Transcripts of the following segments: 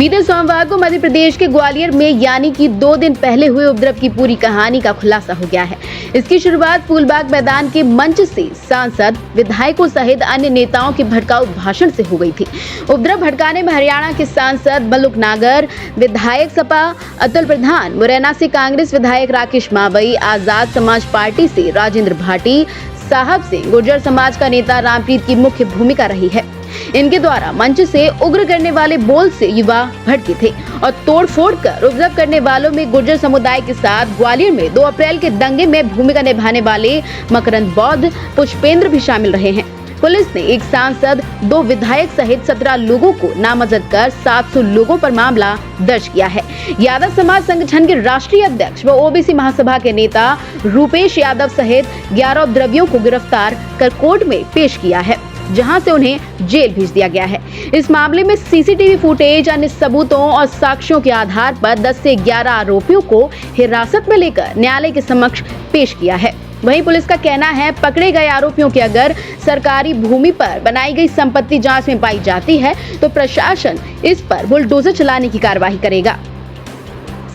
बीते सोमवार को मध्य प्रदेश के ग्वालियर में यानी कि 2 दिन पहले हुए उपद्रव की पूरी कहानी का खुलासा हो गया है। इसकी शुरुआत फूलबाग मैदान के मंच से सांसद, विधायकों सहित अन्य नेताओं के भड़काऊ भाषण से हो गई थी। उपद्रव भड़काने में हरियाणा के सांसद मल्लुक नागर, विधायक सपा अतुल प्रधान, मुरैना से कांग्रेस विधायक राकेश मावई, आजाद समाज पार्टी से राजेंद्र भाटी, साहब सिंह, गुर्जर समाज का नेता रामप्रीत की मुख्य भूमिका रही है। इनके द्वारा मंच से उग्र करने वाले बोल से युवा भड़के थे और तोड़फोड़ कर उपद्रव करने वालों में गुर्जर समुदाय के साथ ग्वालियर में 2 अप्रैल के दंगे में भूमिका निभाने वाले मकरंद बौद्ध, पुष्पेंद्र भी शामिल रहे हैं। पुलिस ने एक सांसद, 2 विधायक सहित 17 लोगों को नामजद कर 700 लोगों पर मामला दर्ज किया है। यादव समाज संगठन के राष्ट्रीय अध्यक्ष व ओबीसी महासभा के नेता रूपेश यादव सहित 11 उपद्रवियों को गिरफ्तार कर कोर्ट में पेश किया है, जहां से उन्हें जेल भेज दिया गया है। इस मामले में सीसीटीवी फुटेज, अन्य सबूतों और साक्ष्यों के आधार पर 10 से 11 आरोपियों को हिरासत में लेकर न्यायालय के समक्ष पेश किया है। वहीं पुलिस का कहना है, पकड़े गए आरोपियों के अगर सरकारी भूमि पर बनाई गई संपत्ति जांच में पाई जाती है तो प्रशासन इस पर बुलडोजर चलाने की कार्रवाई करेगा।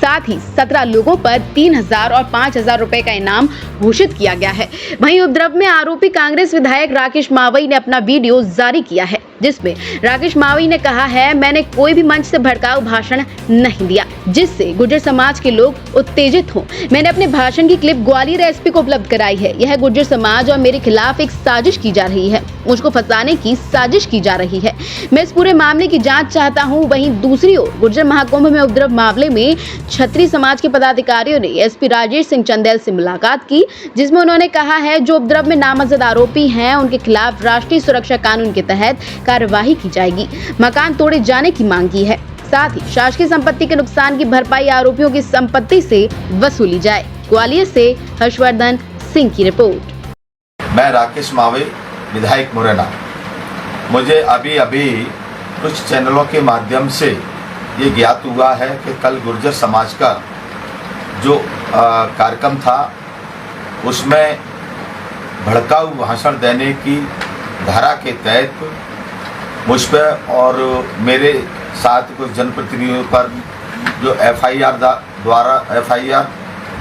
साथ ही 17 लोगों पर 3000 और 5000 रुपए का इनाम घोषित किया गया है। वहीं उपद्रव में आरोपी कांग्रेस विधायक राकेश मावई ने अपना वीडियो जारी किया है, जिसमें राकेश मावई ने कहा है, मैंने कोई भी मंच से भड़काऊ भाषण नहीं दिया जिससे गुर्जर समाज के लोग उत्तेजित हों। मैंने अपने भाषण की क्लिप ग्वालियर एसपी को उपलब्ध कराई है। यह गुर्जर समाज और मेरे खिलाफ एक साजिश की जा रही है, मुझको फंसाने की साजिश की जा रही है। मैं इस पूरे मामले की जांच चाहता हूं। वहीं दूसरी ओर गुर्जर महाकुंभ में उपद्रव मामले में क्षत्रिय समाज के पदाधिकारियों ने एसपी राजेश सिंह चंदेल से मुलाकात की, जिसमें उन्होंने कहा है, जो उपद्रव में नामजद आरोपी हैं उनके खिलाफ राष्ट्रीय सुरक्षा कानून के तहत कार्यवाही की जाएगी। मकान तोड़े जाने की मांग की है। साथ ही शासकीय संपत्ति के नुकसान की भरपाई आरोपियों की संपत्ति से वसूली जाए। ग्वालियर से हर्षवर्धन सिंह की रिपोर्ट। मैं राकेश मावई, विधायक मुरैना। मुझे अभी कुछ चैनलों के माध्यम से ये ज्ञात हुआ है कि कल गुर्जर समाज का जो कार्यक्रम था उसमें भड़काऊ भाषण देने की धारा के तहत मुझ पर और मेरे साथ कुछ जनप्रतिनिधियों पर जो एफआईआर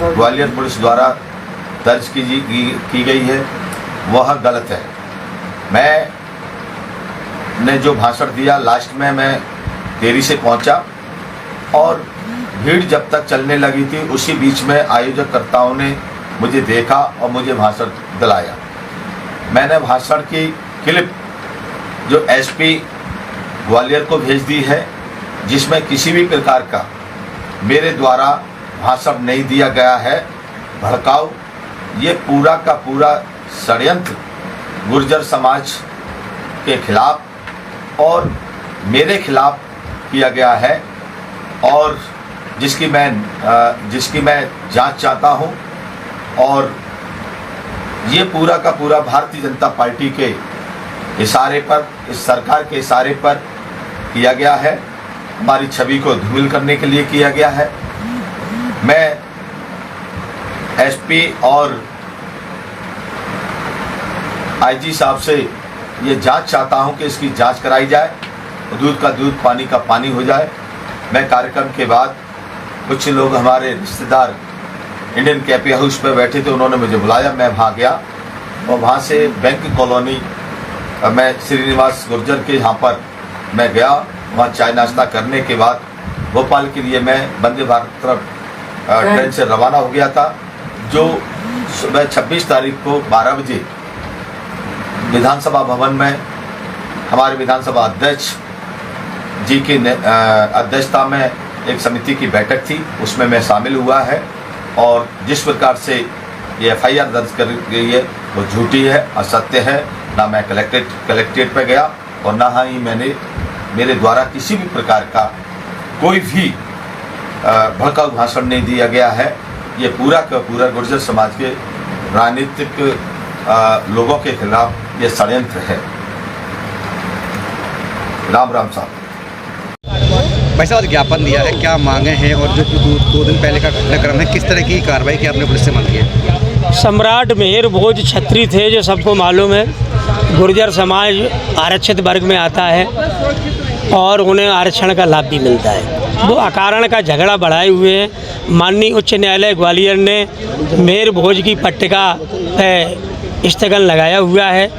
ग्वालियर पुलिस द्वारा दर्ज की गई है वह गलत है। मैंने जो भाषण दिया लास्ट में मैं देरी से पहुंचा और भीड़ जब तक चलने लगी थी उसी बीच में आयोजककर्ताओं ने मुझे देखा और मुझे भाषण दिलाया। मैंने भाषण की क्लिप जो एसपी ग्वालियर को भेज दी है, जिसमें किसी भी प्रकार का मेरे द्वारा भाषण नहीं दिया गया है भड़काऊ। ये पूरा का पूरा षड्यंत्र गुर्जर समाज के खिलाफ और मेरे खिलाफ किया गया है और जिसकी मैं जांच चाहता हूं। और ये पूरा का पूरा भारतीय जनता पार्टी के इशारे पर, इस सरकार के इशारे पर किया गया है। हमारी छवि को धूमिल करने के लिए किया गया है। मैं एसपी और आईजी साहब से ये जांच चाहता हूं कि इसकी जांच कराई जाए, दूध का दूध, पानी का पानी हो जाए। मैं कार्यक्रम के बाद कुछ लोग हमारे रिश्तेदार इंडियन कैफे हाउस पर बैठे थे, उन्होंने मुझे बुलाया, मैं वहाँ गया और वहाँ से बैंक कॉलोनी मैं श्रीनिवास गुर्जर के यहाँ पर मैं गया। वहाँ चाय नाश्ता करने के बाद भोपाल के लिए मैं वंदे भारत तरफ ट्रेन से रवाना हो गया था, जो सुबह 26 तारीख को 12 बजे विधानसभा भवन में हमारे विधानसभा अध्यक्ष जी की अध्यक्षता में एक समिति की बैठक थी, उसमें मैं शामिल हुआ है। और जिस प्रकार से ये एफआईआर दर्ज कर गई है वो झूठी है, असत्य है। ना मैं कलेक्ट्रेट पे गया और ना ही मेरे द्वारा किसी भी प्रकार का कोई भी भड़काऊ भाषण नहीं दिया गया है। ये पूरा का पूरा गुर्जर समाज के राजनीतिक लोगों के खिलाफ ये षड्यंत्र है। राम राम साहब। भाई साहब ज्ञापन दिया है, क्या मांगे हैं और जो 2 दिन पहले का घटनाक्रम है, किस तरह की कार्रवाई की आपने पुलिस से मांगी है? सम्राट मेहर भोज छत्री थे, जो सबको मालूम है। गुर्जर समाज आरक्षित वर्ग में आता है। और उन्हें आरक्षण का लाभ भी मिलता है। वो अकारण का झगड़ा बढ़ाए हुए हैं। माननीय उच्च न्यायालय ग्वालियर ने मेयर भोज की पट्टिका स्थगन लगाया हुआ है।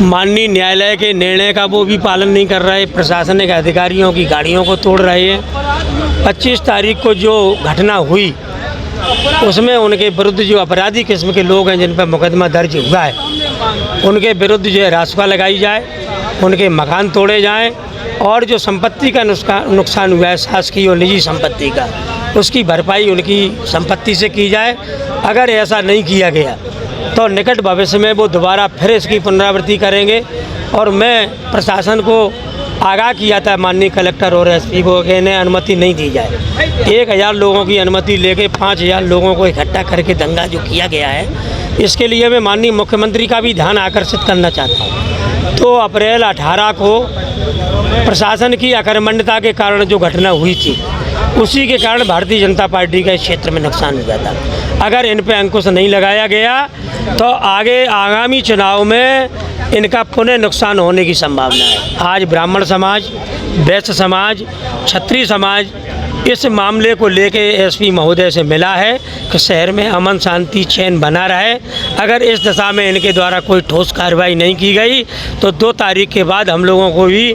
माननीय न्यायालय के निर्णय का वो भी पालन नहीं कर रहे, प्रशासनिक अधिकारियों की गाड़ियों को तोड़ रहे हैं। 25 तारीख को जो घटना हुई उसमें उनके विरुद्ध जो अपराधी किस्म के लोग हैं जिन पर मुकदमा दर्ज हुआ है, उनके विरुद्ध जो है रासुका लगाई जाए, उनके मकान तोड़े जाएं और जो संपत्ति का नुकसान हुआ है शासकीय और निजी संपत्ति का, उसकी भरपाई उनकी संपत्ति से की जाए। अगर ऐसा नहीं किया गया तो निकट भविष्य में वो दोबारा फिर इसकी पुनरावृत्ति करेंगे। और मैं प्रशासन को आगाह किया था माननीय कलेक्टर और एसपी को कि इन्हें अनुमति नहीं दी जाए। 1000 लोगों की अनुमति लेके 5000 लोगों को इकट्ठा करके दंगा जो किया गया है, इसके लिए मैं माननीय मुख्यमंत्री का भी ध्यान आकर्षित करना चाहता हूँ। तो अप्रैल 18 को प्रशासन की अकर्मण्यता के कारण जो घटना हुई थी, उसी के कारण भारतीय जनता पार्टी का इस क्षेत्र में नुकसान हुआ था। अगर इन पे अंकुश नहीं लगाया गया तो आगामी चुनाव में इनका पुनः नुकसान होने की संभावना है। आज ब्राह्मण समाज, वैश्य समाज, क्षत्रिय समाज इस मामले को लेके एसपी महोदय से मिला है कि शहर में अमन शांति चैन बना रहे। अगर इस दिशा में इनके द्वारा कोई ठोस कार्रवाई नहीं की गई तो 2 तारीख के बाद हम लोगों को भी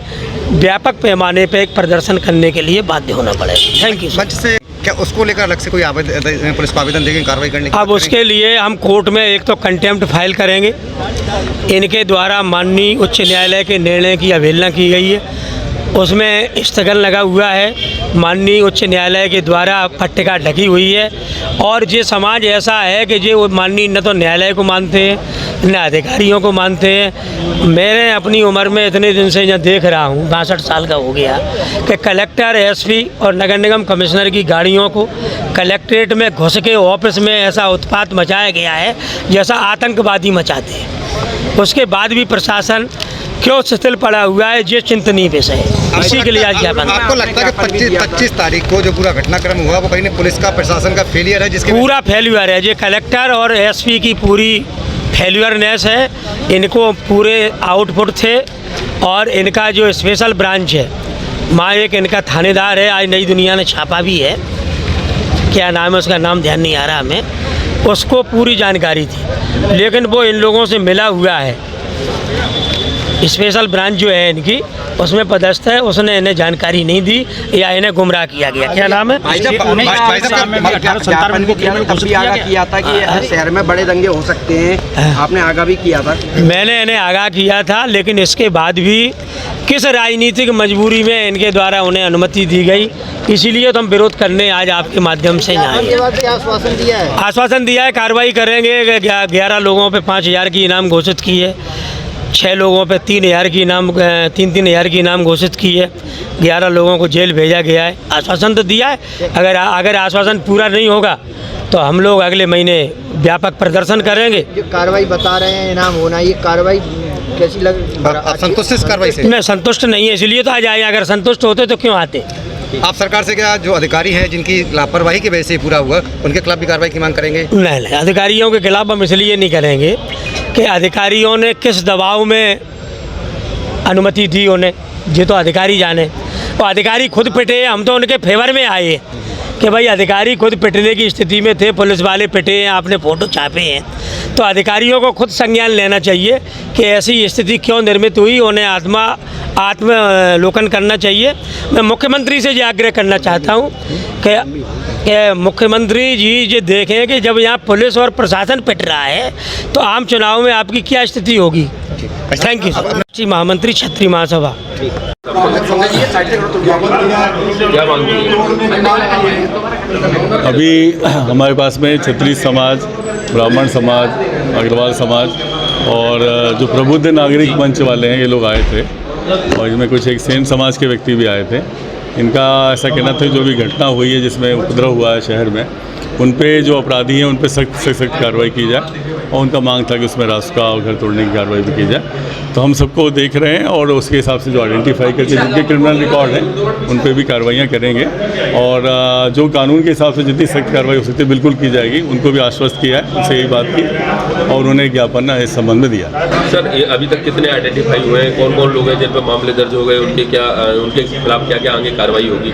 व्यापक पैमाने पर एक प्रदर्शन करने के लिए बाध्य होना पड़ेगा। Thank you. मंच से क्या उसको लेकर अलग से कोई आवेदन, पुलिस को आवेदन देंगे कार्रवाई करने की? अब उसके लिए हम कोर्ट में एक तो कंटेम्प्ट फाइल करेंगे। इनके द्वारा माननीय उच्च न्यायालय के निर्णय की अवहेलना की गई है, उसमें स्थगन लगा हुआ है। माननीय उच्च न्यायालय के द्वारा पट्टिका ढकी हुई है और ये समाज ऐसा है कि जो माननीय न तो न्यायालय को मानते हैं न अधिकारियों को मानते हैं। मैंने अपनी उम्र में इतने दिन से यहाँ देख रहा हूँ, 62 साल का हो गया, कि कलेक्टर, एसपी और नगर निगम कमिश्नर की गाड़ियों को कलेक्ट्रेट में घुस के ऑफिस में ऐसा उत्पात मचाया गया है जैसा आतंकवादी मचाते हैं। उसके बाद भी प्रशासन क्यों शिथिल पड़ा हुआ है, ये चिंतनीय विषय है। इसी के लिए आज ज्ञापन। आपको लगता है कि 25 तारीख को जो पूरा घटनाक्रम हुआ वो कहीं पुलिस का, प्रशासन का फेलियर है? जिसके पूरा फेल्यूर है। ये कलेक्टर और एसपी की पूरी फेल्यूरनेस है। इनको पूरे आउटपुट थे और इनका जो स्पेशल ब्रांच है, माँ एक इनका थानेदार है, आज नई दुनिया ने छापा भी है, क्या नाम है उसका, नाम ध्यान नहीं आ रहा हमें, उसको पूरी जानकारी थी, लेकिन वो इन लोगों से मिला हुआ है। स्पेशल ब्रांच जो है इनकी, उसमें पदस्थ है, उसने इन्हें जानकारी नहीं दी या इन्हें गुमराह किया गया। क्या नाम है? किया था कि शहर में बड़े दंगे हो सकते हैं, आपने आगाह भी किया था। मैंने इन्हें आगाह किया था, लेकिन इसके बाद भी किस राजनीतिक मजबूरी में इनके द्वारा उन्हें अनुमति दी गई, इसीलिए तो हम विरोध करने आज आपके माध्यम से यहाँ आए। आश्वासन दिया है? आश्वासन दिया है, कार्रवाई करेंगे। 11 लोगों पे 5000 की इनाम घोषित की है, 6 लोगों पे 3000 की इनाम, 3-3000 की इनाम घोषित की है, 11 लोगों को जेल भेजा गया है। आश्वासन तो दिया है। अगर आश्वासन पूरा नहीं होगा तो हम लोग अगले महीने व्यापक प्रदर्शन करेंगे। ये कार्रवाई बता रहे हैं इनाम होना, ये कार्रवाई कैसी लग? आप संतुष्ट इस कार्रवाई से? मैं संतुष्ट नहीं है, इसलिए तो आज आए। अगर संतुष्ट होते तो क्यों आते? आप सरकार से क्या, जो अधिकारी हैं जिनकी लापरवाही की वजह से पूरा हुआ, उनके खिलाफ भी कार्रवाई की मांग करेंगे? नहीं, अधिकारियों के खिलाफ हम इसलिए नहीं करेंगे कि अधिकारियों ने किस दबाव में अनुमति दी उन्हें, ये तो अधिकारी जाने। और अधिकारी खुद पिटे, हम तो उनके फेवर में आए कि भाई अधिकारी खुद पिटने की स्थिति में थे, पुलिस वाले पिटे हैं, आपने फ़ोटो छापे हैं। तो अधिकारियों को खुद संज्ञान लेना चाहिए कि ऐसी स्थिति क्यों निर्मित हुई, उन्हें आत्मलोकन करना चाहिए। मैं मुख्यमंत्री से ये आग्रह करना चाहता हूँ कि मुख्यमंत्री जी ये देखें कि जब यहाँ पुलिस और प्रशासन पिट रहा है तो आम चुनाव में आपकी क्या स्थिति होगी। Thank you sir. महामंत्री क्षत्रिय महासभा। अभी हमारे पास में क्षत्रिय समाज, ब्राह्मण समाज, अग्रवाल समाज और जो प्रबुद्ध नागरिक मंच वाले हैं, ये लोग आए थे और इसमें कुछ एक सेन समाज के व्यक्ति भी आए थे। इनका ऐसा कहना था जो भी घटना हुई है जिसमें उपद्रव हुआ है शहर में, उन पे जो अपराधी हैं उन पे सख्त से सख्त कार्रवाई की जाए, और उनका मांग था कि उसमें रास्ता और घर तोड़ने की कार्रवाई भी की जाए। तो हम सबको देख रहे हैं और उसके हिसाब से जो आइडेंटिफाई करके जिनके क्रिमिनल रिकॉर्ड हैं उन पे भी कार्रवाइयाँ करेंगे, और जो कानून के हिसाब से जितनी सख्त कार्रवाई हो सकती है बिल्कुल की जाएगी। उनको भी आश्वस्त किया है, उनसे यही बात की, और उन्हें ज्ञापन इस संबंध में दिया। सर, ये अभी तक कितने आइडेंटिफाई हुए हैं, कौन कौन लोग हैं जिन पर मामले दर्ज हो गए, उनके खिलाफ क्या क्या आगे कार्रवाई होगी?